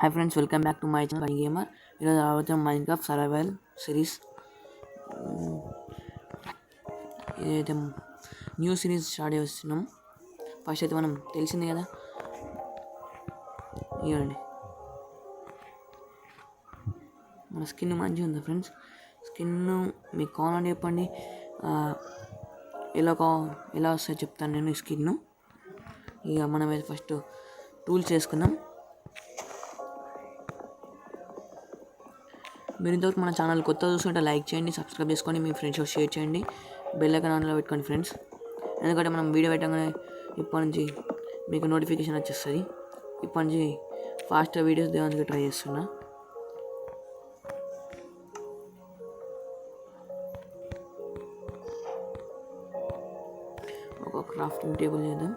Hi friends, welcome back to my channel gamer. ఈరోజు ఆడుతున్న Minecraft survival series. ఇదైతే new series start చేస్తున్నాం. First అయితే మనం తెలిసింది కదా, ఇవ్వండి మన స్కిన్ మంచిగా ఉంది ఫ్రెండ్స్. స్కిన్ మీకు కావాలని చెప్పండి, ఎలా వస్తాయో చెప్తాను నేను. ఈ స్కిన్ ఇక మనం అయితే ఫస్ట్ టూల్స్ చేసుకుందాం. మీరు ఇంతవరకు మన ఛానల్ కొత్త చూస్తుంటే లైక్ చేయండి, సబ్స్క్రైబ్ చేసుకోండి, మీ ఫ్రెండ్స్తో షేర్ చేయండి, బెల్ ఐకాన్ ఆన్లో పెట్టుకోండి ఫ్రెండ్స్. ఎందుకంటే మనం వీడియో పెట్టగానే ఇప్పటి నుంచి మీకు నోటిఫికేషన్ వచ్చేస్తుంది. ఇప్పటి నుంచి ఫాస్ట్గా వీడియోస్ దేవానికి ట్రై చేస్తున్నా. ఒక క్రాఫ్టింగ్ టేబుల్ చేద్దాం.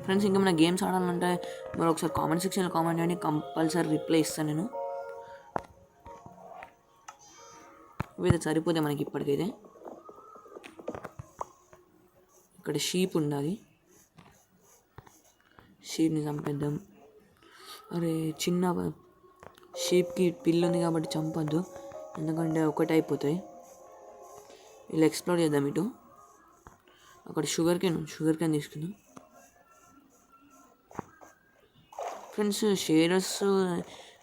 ఫ్రెండ్స్, ఇంకా మన గేమ్స్ ఆడాలంటే మీరు ఒకసారి కామెంట్ సెక్షన్లో కామెంట్ చేయండి, కంపల్సరీ రిప్లై ఇస్తాను నేను. ఇవి సరిపోతే మనకి ఇప్పటికైతే. ఇక్కడ షీప్ ఉండాలి, షీప్ని చంపేద్దాం. అరే చిన్న షీప్కి పిల్లు ఉంది కాబట్టి చంపద్దు, ఎందుకంటే ఒకటి అయిపోతాయి. ఇలా ఎక్స్ప్లోర్ చేద్దాం. ఇటు అక్కడ షుగర్ కేన్ తీసుకుందాం. ఫ్రెండ్స్, షేడర్స్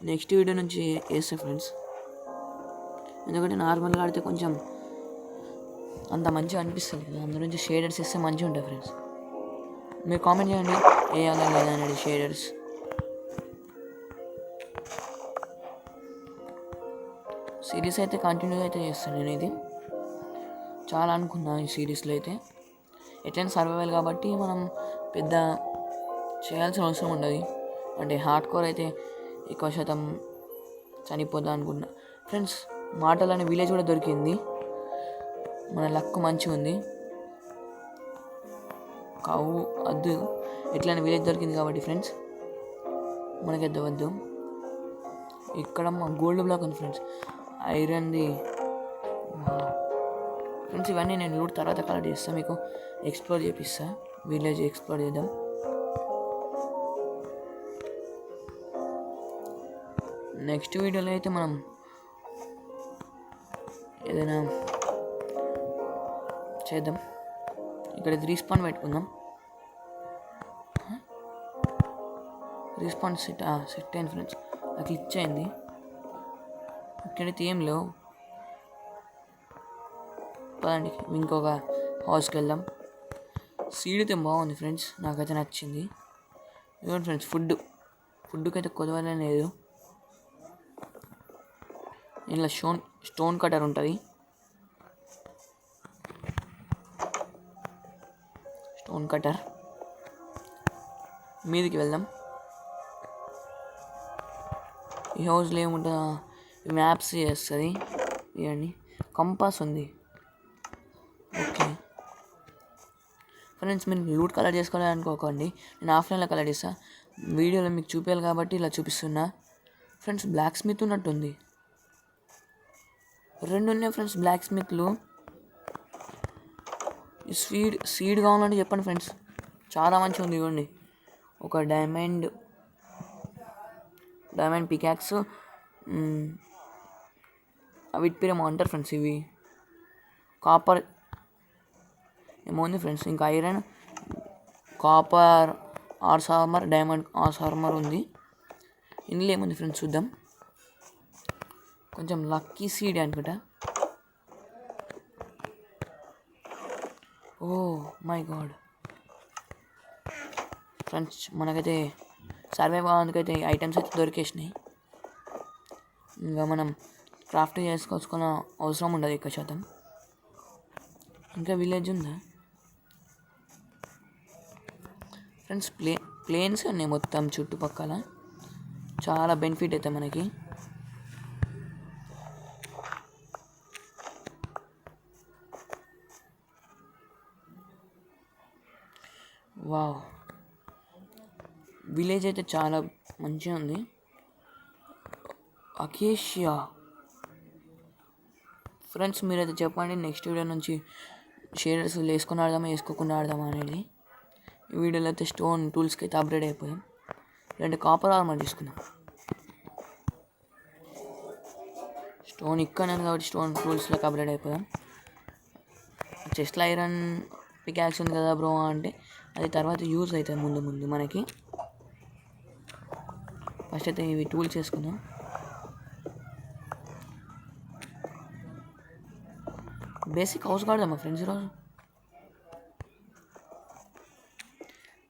నెక్స్ట్ వీడియో నుంచి వేస్తా ఫ్రెండ్స్, ఎందుకంటే నార్మల్గా ఆడితే కొంచెం అంత మంచిగా అనిపిస్తుంది కదా, అందు నుంచి షేడర్స్ వేస్తే మంచిగా ఉంటాయి ఫ్రెండ్స్. మీరు కామెంట్ చేయండి వేయాలా లేదా అనేది షేడర్స్. సిరీస్ అయితే కంటిన్యూ అయితే చేస్తాను నేను. ఇది చాలా అనుకున్నాను ఈ సిరీస్లో అయితే. ఎట్లయినా సర్వైవల్ కాబట్టి మనం పెద్ద చేయాల్సిన అవసరం ఉండదు. అంటే హార్డ్ కోర్ అయితే ఎక్కువ శాతం చనిపోద్దాం అనుకున్నా. ఫ్రెండ్స్, మాటలని విలేజ్ కూడా దొరికింది. మన లక్ మంచిగా ఉంది. కావు వద్దు, ఎట్లయినా విలేజ్ దొరికింది కాబట్టి ఫ్రెండ్స్ మనకి వద్దు. ఇక్కడ మా గోల్డ్ బ్లాక్ ఉంది ఫ్రెండ్స్, ఐరన్ది. ఫ్రెండ్స్, ఇవన్నీ నేను లూట్ తర్వాత కలెక్ట్ చేస్తాను, మీకు ఎక్స్ప్లోర్ చేపిస్తాను. విలేజ్ ఎక్స్ప్లోర్ చేద్దాం. నెక్స్ట్ వీడియోలో అయితే మనం ఏదైనా చేద్దాం. ఇక్కడ రీస్పాన్ పెట్టుకుందాం. రీస్పాన్ సెట్ అయింది ఫ్రెండ్స్, నాకు క్లిక్ అయింది. ఇక్కడైతే ఏం లేవు. పదండి ఇంకొక హౌస్కి వెళ్దాం. సీడ్ అయితే బాగుంది ఫ్రెండ్స్, నాకైతే నచ్చింది. ఇవ్వండి ఫ్రెండ్స్, ఫుడ్కి అయితే కొదవలే లేదు. ఇందులో స్టోన్ కటర్ ఉంటుంది. స్టోన్ కటర్ మీదికి వెళ్దాం. ఈ హౌస్లో ఏముంటుందో మ్యాప్స్ చేస్తుంది. ఇవన్నీ కంపాస్ ఉంది. ఓకే ఫ్రెండ్స్, మీరు లూట్ కలెక్ట్ చేసుకోవాలి అనుకోకండి, నేను ఆఫ్లైన్లో కలెక్ట్ చేస్తాను. వీడియోలో మీకు చూపించాలి కాబట్టి ఇలా చూపిస్తున్నా. ఫ్రెండ్స్, బ్లాక్ స్మిత్ ఉన్నట్టుంది. 2 ఉన్నాయి ఫ్రెండ్స్ బ్లాక్ స్మిత్లు. సీడ్ కావాలంటే చెప్పండి ఫ్రెండ్స్, చాలా మంచిగా ఉంది. ఇవ్వండి, ఒక డైమండ్ పికాక్స్, అవి ఇట్పిరేమో అంటారు ఫ్రెండ్స్. ఇవి కాపర్ ఏమో ఉంది ఫ్రెండ్స్. ఇంకా ఐరన్, కాపర్ ఆర్స్ ఆర్మర్, డైమండ్ ఆర్స్ ఆర్మర్ ఉంది. ఇందులో ఏముంది ఫ్రెండ్స్ చూద్దాం. కొంచెం లక్కీ సీడ్ అనుకుంటా. ఓ మై గాడ్ ఫ్రెండ్స్, మనకైతే సర్వైవ్ అవ్వడానికైతే ఐటమ్స్ అయితే దొరికేసినాయి. ఇంకా మనం క్రాఫ్ట్ చేసుకోవాల్సిన అవసరం ఉండదు ఎక్కువ శాతం. ఇంకా విలేజ్ ఉందా ఫ్రెండ్స్? ప్లేన్స్ ఉన్నాయి మొత్తం చుట్టుపక్కల. చాలా బెనిఫిట్ అయితే మనకి. వావ్, విలేజ్ అయితే చాలా మంచిగా ఉంది. అకేషియా ఫ్రెండ్స్, మీరైతే చెప్పండి నెక్స్ట్ వీడియో నుంచి షేడర్స్ వేసుకొని ఆడదామా వేసుకోకుండా ఆడదామా అనేది. ఈ వీడియోలో అయితే స్టోన్ టూల్స్కి అయితే అప్గ్రేడ్ అయిపోయాం. ఇలాంటి కాపర్ ఆర్మర్ తీసుకున్నాం. స్టోన్ ఇక్కడ కాబట్టి స్టోన్ టూల్స్లోకి అప్గ్రేడ్ అయిపోయాం. చెస్ట్లో ఐరన్ పికాక్స్ ఉంది కదా బ్రో అంటే అది తర్వాత యూజ్ అవుతుంది ముందు ముందు మనకి. ఫస్ట్ అయితే ఇవి టూల్స్ చేసుకుందాం. బేసిక్ హౌస్ కాడదామా ఫ్రెండ్స్ ఈరోజు?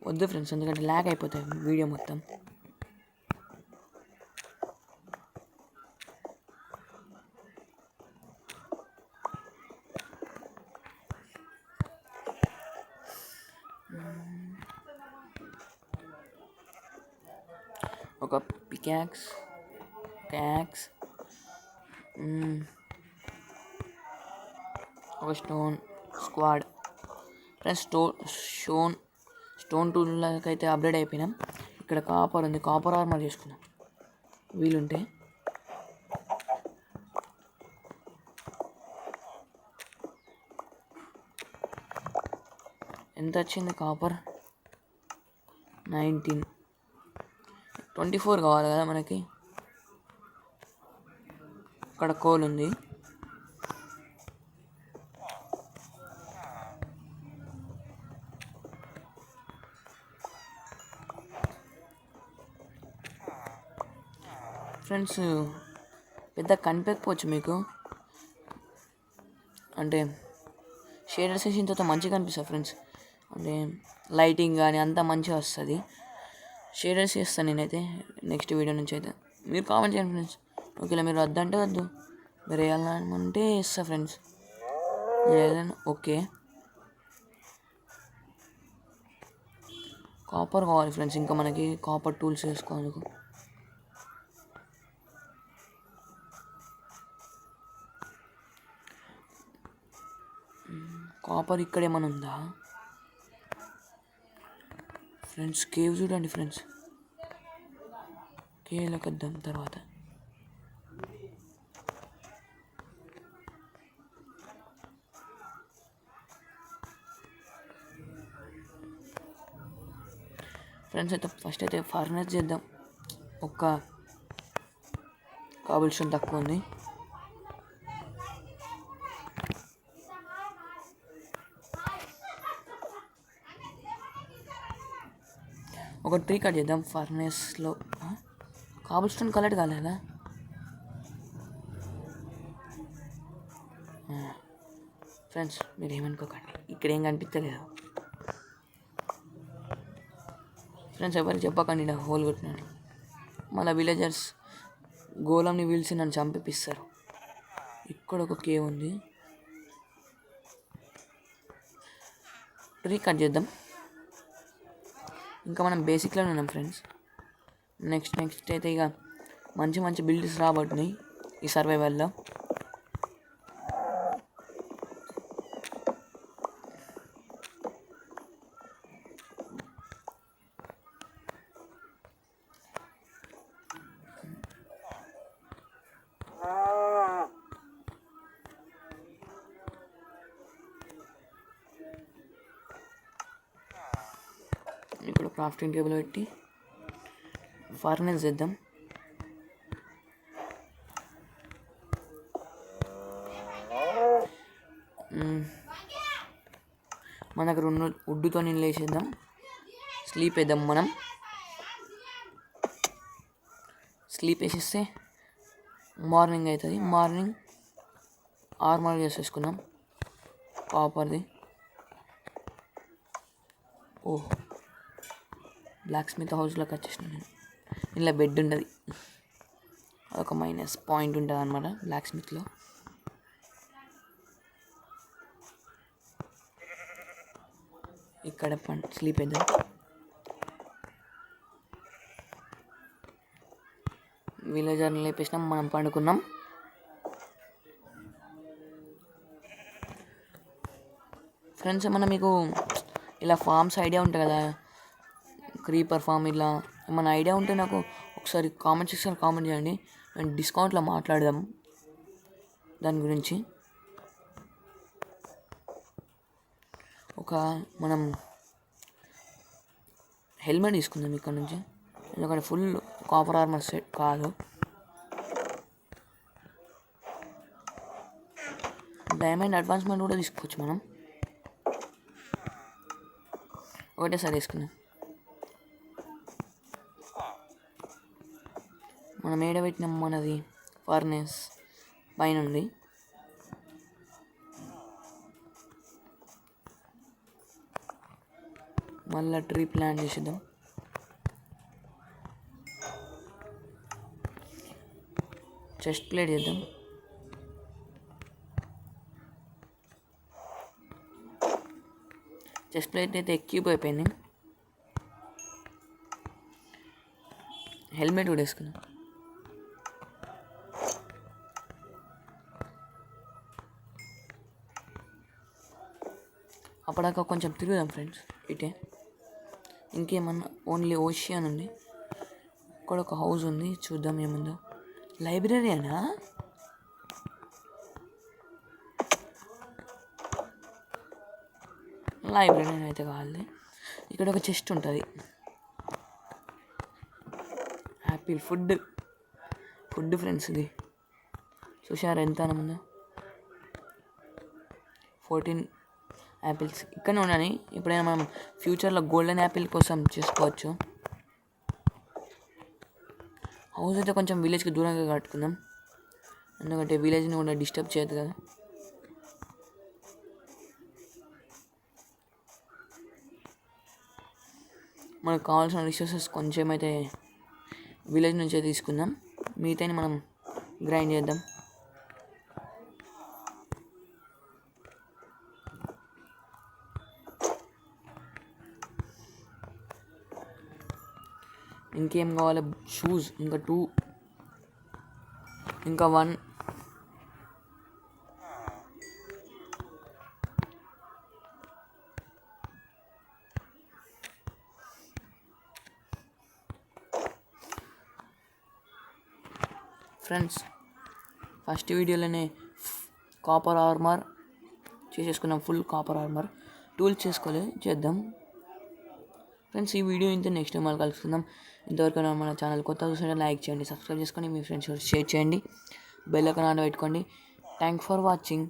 వద్దు ఫ్రెండ్స్, ఎందుకంటే ల్యాగ్ అయిపోతాయి వీడియో మొత్తం. ఒక పికాక్స్ ఒక స్టోన్ స్క్వాడ్ ఫ్రెండ్స్. స్టోన్ టూల్కి అయితే అప్గ్రేడ్ అయిపోయినాం. ఇక్కడ కాపర్ ఉంది, కాపర్ ఆర్మర్ చేసుకున్నాం వీలుంటే. ఎంత వచ్చింది కాపర్? 19. 24 కావాలి కదా మనకి. ఇక్కడ కోల్ ఉంది. ఫ్రెండ్స్ పెద్ద కనిపించకపోవచ్చు మీకు, అంటే షేడర్స్ వేసిన తర్వాత మంచిగా కనిపిస్తుంది ఫ్రెండ్స్. అంటే లైటింగ్ కానీ అంతా మంచిగా వస్తుంది. షేడర్స్ చేస్తాను నేనైతే నెక్స్ట్ వీడియో నుంచి అయితే. మీరు కామెంట్ చేయండి ఫ్రెండ్స్. ఓకేలా మీరు వద్దంటే వద్దు, మీరు వేయాలంటే వేస్తా ఫ్రెండ్స్. ఏదైనా ఓకే. కాపర్ కావాలి ఫ్రెండ్స్, ఇంకా మనకి కాపర్ టూల్స్ వేసుకోవాలి. కాపర్ ఇక్కడ ఏమైనా ఉందా ఫ్రెండ్స్? కేవ్ చూడండి ఫ్రెండ్స్, కేవ్లోకి వద్దాం తర్వాత. ఫ్రెండ్స్ అయితే ఫస్ట్ అయితే ఫర్నెస్ చేద్దాం. ఒక్క కాబుల్ స్టోన్ తక్కువ ఉంది. ఒక ట్రీ కట్ చేద్దాం ఫర్నెస్లో. కాబుల్ స్టోన్ కలెక్ట్ కాలేదా ఫ్రెండ్స్? మీరు ఏమనుకోకండి, ఇక్కడ ఏం కనిపించలేదు ఫ్రెండ్స్. ఎవరికి చెప్పకండి నా హోల్ కొట్టినాను. మళ్ళీ విలేజర్స్ గోళంని పిలిచి నన్ను చంపిస్తారు. ఇక్కడ ఒక కేవ్ ఉంది, ట్రీ కట్ చేద్దాం. ఇంకా మనం బేసిక్లోనే ఉన్నాం ఫ్రెండ్స్. నెక్స్ట్ అయితే ఇక మంచి బిల్డ్స్ రాబోతున్నాయి ఈ సర్వైవల్లో. ఇక్కడ క్రాఫ్టింగ్ టేబుల్ పెట్టి ఫర్నెస్ చేద్దాం. మన దగ్గర ఉన్న వుడ్తో నీళ్ళు వేసేద్దాం. స్లీప్ వేద్దాం. మనం స్లీప్ వేసేస్తే మార్నింగ్ అవుతుంది. మార్నింగ్ ఆర్మర్ చేసేసుకున్నాం కాపర్ది. ఓ బ్లాక్ స్మిత్ హౌస్లోకి వచ్చేసిన నేను. ఇలా బెడ్ ఉంటుంది, అదొక మైనస్ పాయింట్ ఉంటుంది అనమాట బ్లాక్ స్మిత్లో. ఇక్కడ స్లీప్ వేద్దాం. విలేజర్ని లేపేసినాం, మనం పండుకున్నాం. ఫ్రెండ్స్ ఏమన్నా మీకు ఇలా ఫార్మ్స్ ఐడియా ఉంటుంది కదా, క్రీపర్ ఫామ్ ఇలా ఏమైనా ఐడియా ఉంటే నాకు ఒకసారి కామెంట్ సెక్షన్లో కామెంట్ చేయండి. నేను డిస్కౌంట్లో మాట్లాడదాం దాని గురించి. ఒక మనం హెల్మెట్ తీసుకుందాం ఇక్కడ నుంచి, ఎందుకంటే ఫుల్ కాపర్ ఆర్మర్ సెట్ కాదు. డైమండ్ అడ్వాన్స్మెంట్ కూడా తీసుకోవచ్చు మనం, ఒకటేసారి వేసుకుందాం. మనం ఏడబెట్టినాం మనది ఫర్నెస్ పైన ఉంది. మళ్ళీ ట్రీ ప్లాంట్ చేసేద్దాం. చెస్ట్ ప్లేట్ చేద్దాం. చెస్ట్ ప్లేట్ అయితే ఎక్యూప్ అయిపోయింది. హెల్మెట్ కూడా వేసుకున్నాం. అప్పటిదాకా కొంచెం తిరుగుదాం ఫ్రెండ్స్ ఇటే. ఇంకేమన్నా ఓన్లీ ఓషియన్ ఉంది. ఇక్కడ ఒక హౌస్ ఉంది, చూద్దాం ఏముందో. లైబ్రరీ అనా? లైబ్రరీ అయితే కావాలి. ఇక్కడ ఒక చెస్ట్ ఉంటుంది. యాపిల్ ఫుడ్ ఫ్రెండ్స్, ఇది చూసారా ఎంత ఉందో. 14 యాపిల్స్ ఇక్కడనే ఉన్నాయి. ఎప్పుడైనా మనం ఫ్యూచర్లో గోల్డెన్ యాపిల్ కోసం చేసుకోవచ్చు. హౌస్ అయితే కొంచెం విలేజ్కి దూరంగా కట్టుకుందాం, ఎందుకంటే విలేజ్ని కూడా డిస్టర్బ్ చేయదు కదా. మనకు కావాల్సిన రిసోర్సెస్ కొంచెం అయితే విలేజ్ నుంచే తీసుకుందాం, మిగతాని మనం గ్రైండ్ చేద్దాం. ఇంకేం కావాలి? షూస్ ఇంకా 2, ఇంకా 1. ఫ్రెండ్స్ ఫస్ట్ వీడియోలోనే కాపర్ ఆర్మర్ చేసేసుకున్నాం, ఫుల్ కాపర్ ఆర్మర్. టూల్స్ చేసుకోలేదు, చేద్దాం ఫ్రెండ్స్. ఈ వీడియో ఇంత, నెక్స్ట్ టైం మళ్ళీ కలుసుకుందాం. ఇంతవరకు మన ఛానల్ కొత్త చూసిన లైక్ చేయండి, సబ్స్క్రైబ్ చేసుకొని మీ ఫ్రెండ్స్ షేర్ చేయండి, బెల్ ఐకాన్ ఆన్ పెట్టుకోండి. Thank for watching.